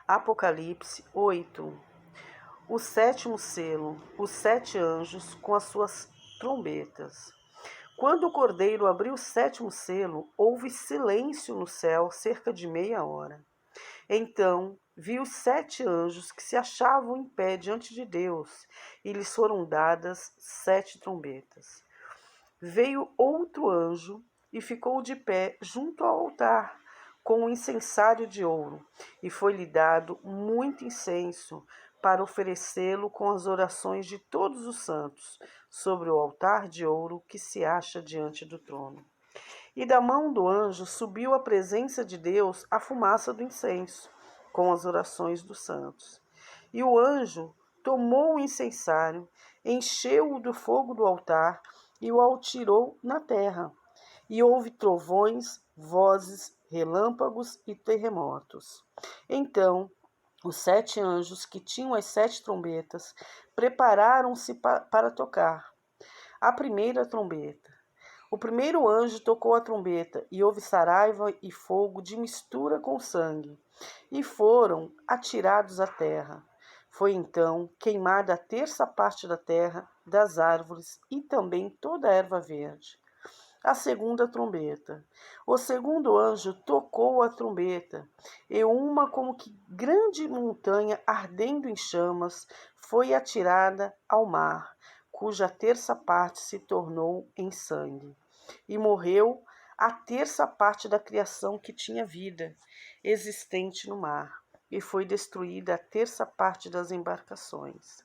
Apocalipse 8. O sétimo selo, os 7 anjos com as suas trombetas. Quando o cordeiro abriu o sétimo selo, houve silêncio no céu cerca de meia hora. Então vi os 7 anjos que se achavam em pé diante de Deus, e lhes foram dadas 7 trombetas. Veio outro anjo e ficou de pé junto ao altar, com um incensário de ouro, e foi-lhe dado muito incenso para oferecê-lo com as orações de todos os santos, sobre o altar de ouro que se acha diante do trono. E da mão do anjo subiu à presença de Deus a fumaça do incenso, com as orações dos santos. E o anjo tomou o incensário, encheu-o do fogo do altar e o atirou na terra. E houve trovões, vozes, relâmpagos e terremotos. Então os 7 anjos que tinham as 7 trombetas prepararam-se para tocar a primeira trombeta. O primeiro anjo tocou a trombeta, e houve saraiva e fogo de mistura com sangue, e foram atirados à terra. Foi então queimada a terça parte da terra, das árvores e também toda a erva verde. A segunda trombeta. O segundo anjo tocou a trombeta, e uma como que grande montanha ardendo em chamas foi atirada ao mar, cuja terça parte se tornou em sangue. E morreu a terça parte da criação que tinha vida, existente no mar, e foi destruída a terça parte das embarcações.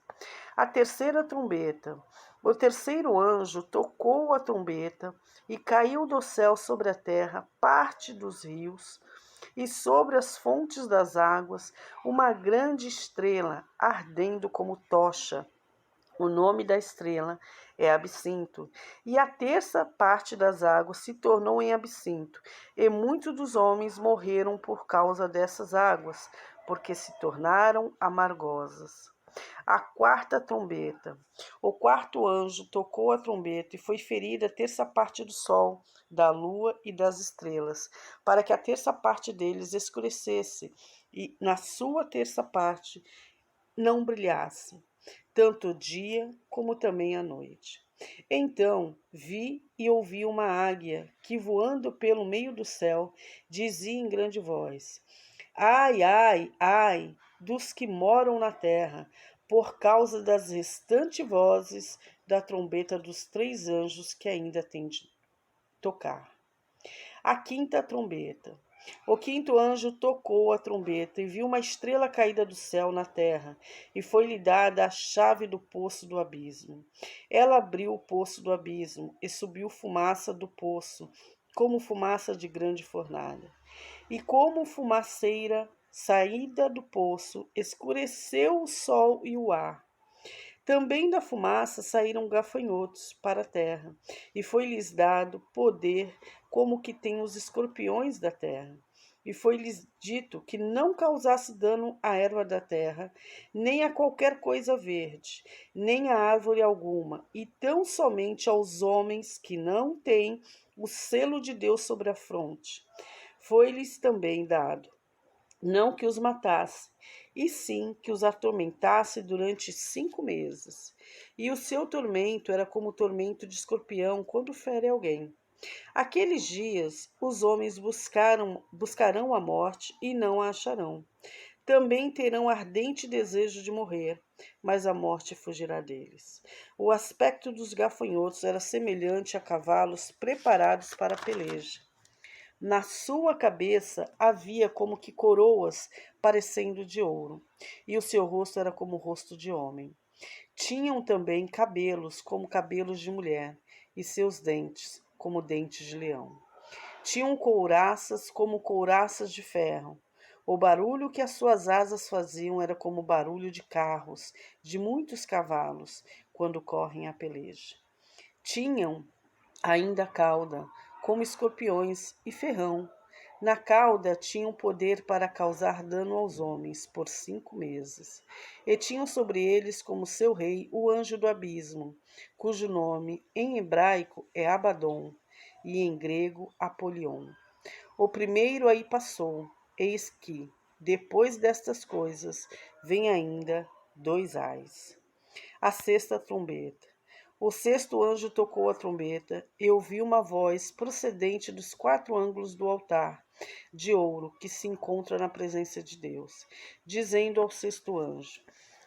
A terceira trombeta. O terceiro anjo tocou a trombeta e caiu do céu sobre a terra parte dos rios e sobre as fontes das águas uma grande estrela ardendo como tocha. O nome da estrela é Absinto, e a terça parte das águas se tornou em absinto, e muitos dos homens morreram por causa dessas águas, porque se tornaram amargosas. A quarta trombeta. O quarto anjo tocou a trombeta e foi ferida a terça parte do sol, da lua e das estrelas, para que a terça parte deles escurecesse e na sua terça parte não brilhasse, tanto o dia como também a noite. Então vi e ouvi uma águia que, voando pelo meio do céu, dizia em grande voz: Ai, ai, ai, dos que moram na terra, por causa das restantes vozes da trombeta dos 3 anjos que ainda têm de tocar. A quinta trombeta. O quinto anjo tocou a trombeta e viu uma estrela caída do céu na terra, e foi-lhe dada a chave do poço do abismo. Ela abriu o poço do abismo, e subiu fumaça do poço, como fumaça de grande fornalha. E como fumaceira saída do poço, escureceu o sol e o ar. Também da fumaça saíram gafanhotos para a terra, e foi-lhes dado poder como que tem os escorpiões da terra. E foi-lhes dito que não causasse dano à erva da terra, nem a qualquer coisa verde, nem a árvore alguma, e tão somente aos homens que não têm o selo de Deus sobre a fronte. Foi-lhes também dado não que os matasse, e sim que os atormentasse durante 5 meses. E o seu tormento era como o tormento de escorpião quando fere alguém. Aqueles dias os homens buscarão a morte e não a acharão. Também terão ardente desejo de morrer, mas a morte fugirá deles. O aspecto dos gafanhotos era semelhante a cavalos preparados para a peleja. Na sua cabeça havia como que coroas parecendo de ouro, e o seu rosto era como o rosto de homem. Tinham também cabelos como cabelos de mulher, e seus dentes como dentes de leão. Tinham couraças como couraças de ferro. O barulho que as suas asas faziam era como o barulho de carros, de muitos cavalos, quando correm a peleja. Tinham ainda cauda, como escorpiões, e ferrão. Na cauda tinham poder para causar dano aos homens por 5 meses. E tinham sobre eles como seu rei o anjo do abismo, cujo nome em hebraico é Abaddon e em grego Apolion. O primeiro aí passou, eis que depois destas coisas, vem ainda 2 ais. A sexta trombeta. O sexto anjo tocou a trombeta e ouvi uma voz procedente dos 4 ângulos do altar de ouro que se encontra na presença de Deus, dizendo ao sexto anjo,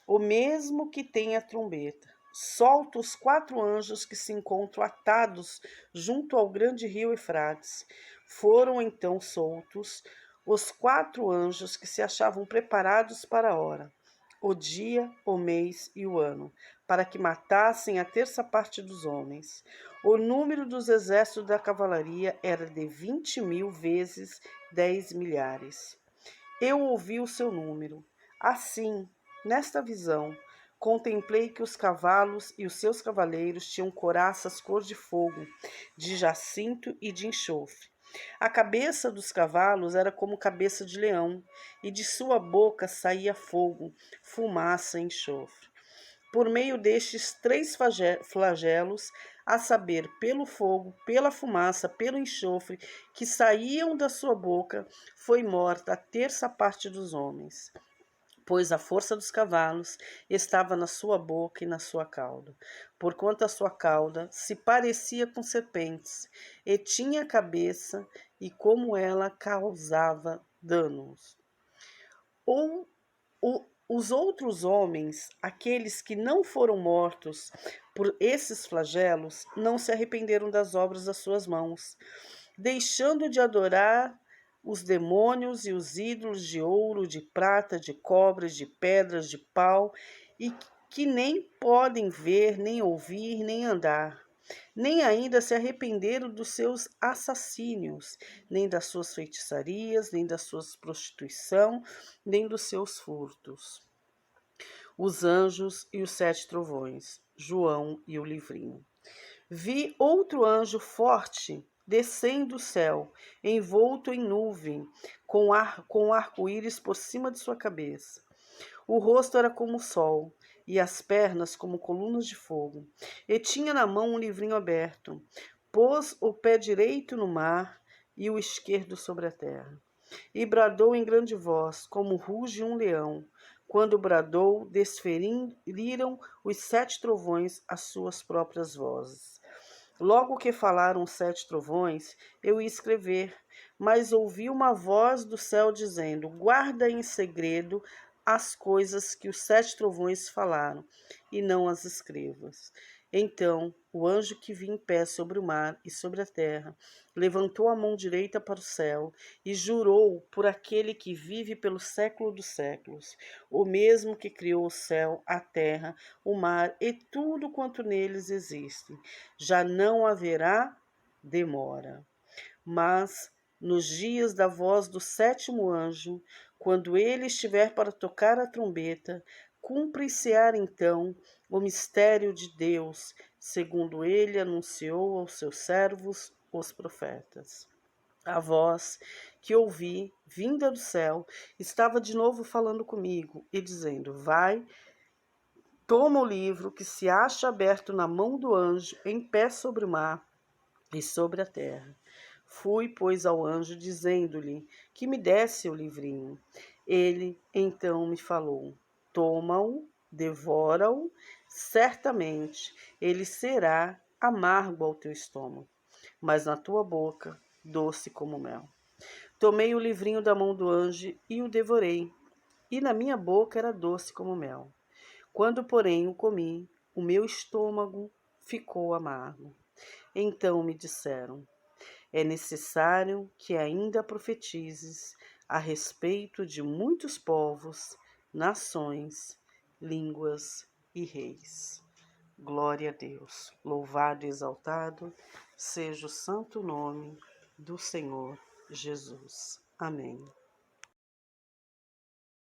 o mesmo que tem a trombeta, solta os 4 anjos que se encontram atados junto ao grande rio Eufrates. Foram então soltos os 4 anjos que se achavam preparados para a hora, o dia, o mês e o ano, para que matassem a terça parte dos homens. O número dos exércitos da cavalaria era de 20.000 vezes 10 milhares. Eu ouvi o seu número. Assim, nesta visão, contemplei que os cavalos e os seus cavaleiros tinham couraças cor de fogo, de jacinto e de enxofre. A cabeça dos cavalos era como cabeça de leão, e de sua boca saía fogo, fumaça e enxofre. Por meio destes 3 flagelos, a saber, pelo fogo, pela fumaça, pelo enxofre que saíam da sua boca, foi morta a terça parte dos homens, pois a força dos cavalos estava na sua boca e na sua cauda, porquanto a sua cauda se parecia com serpentes, e tinha cabeça, e como ela causava danos. Os outros homens, aqueles que não foram mortos por esses flagelos, não se arrependeram das obras das suas mãos, deixando de adorar os demônios e os ídolos de ouro, de prata, de cobre, de pedras, de pau, e que nem podem ver, nem ouvir, nem andar. Nem ainda se arrependeram dos seus assassínios, nem das suas feitiçarias, nem da sua prostituição, nem dos seus furtos. Os anjos e os 7 trovões, João e o livrinho. Vi outro anjo forte descendo do céu, envolto em nuvem, com arco-íris por cima de sua cabeça. O rosto era como o sol, e as pernas como colunas de fogo. E tinha na mão um livrinho aberto. Pôs o pé direito no mar e o esquerdo sobre a terra. E bradou em grande voz, como ruge um leão. Quando bradou, desferiram os 7 trovões as suas próprias vozes. Logo que falaram os 7 trovões, eu ia escrever, mas ouvi uma voz do céu dizendo, guarda em segredo as coisas que os 7 trovões falaram, e não as escrevas. Então o anjo que vinha em pé sobre o mar e sobre a terra levantou a mão direita para o céu e jurou por aquele que vive pelo século dos séculos, o mesmo que criou o céu, a terra, o mar e tudo quanto neles existe. Já não haverá demora. Mas nos dias da voz do 7º anjo, quando ele estiver para tocar a trombeta, cumprir-se-á então o mistério de Deus, segundo ele anunciou aos seus servos, os profetas. A voz que ouvi, vinda do céu, estava de novo falando comigo e dizendo, vai, toma o livro que se acha aberto na mão do anjo, em pé sobre o mar e sobre a terra. Fui, pois, ao anjo, dizendo-lhe que me desse o livrinho. Ele, então, me falou, toma-o, devora-o, certamente ele será amargo ao teu estômago, mas na tua boca, doce como mel. Tomei o livrinho da mão do anjo e o devorei, e na minha boca era doce como mel. Quando, porém, o comi, o meu estômago ficou amargo. Então me disseram, é necessário que ainda profetizes a respeito de muitos povos, nações, línguas e reis. Glória a Deus. Louvado e exaltado seja o santo nome do Senhor Jesus. Amém.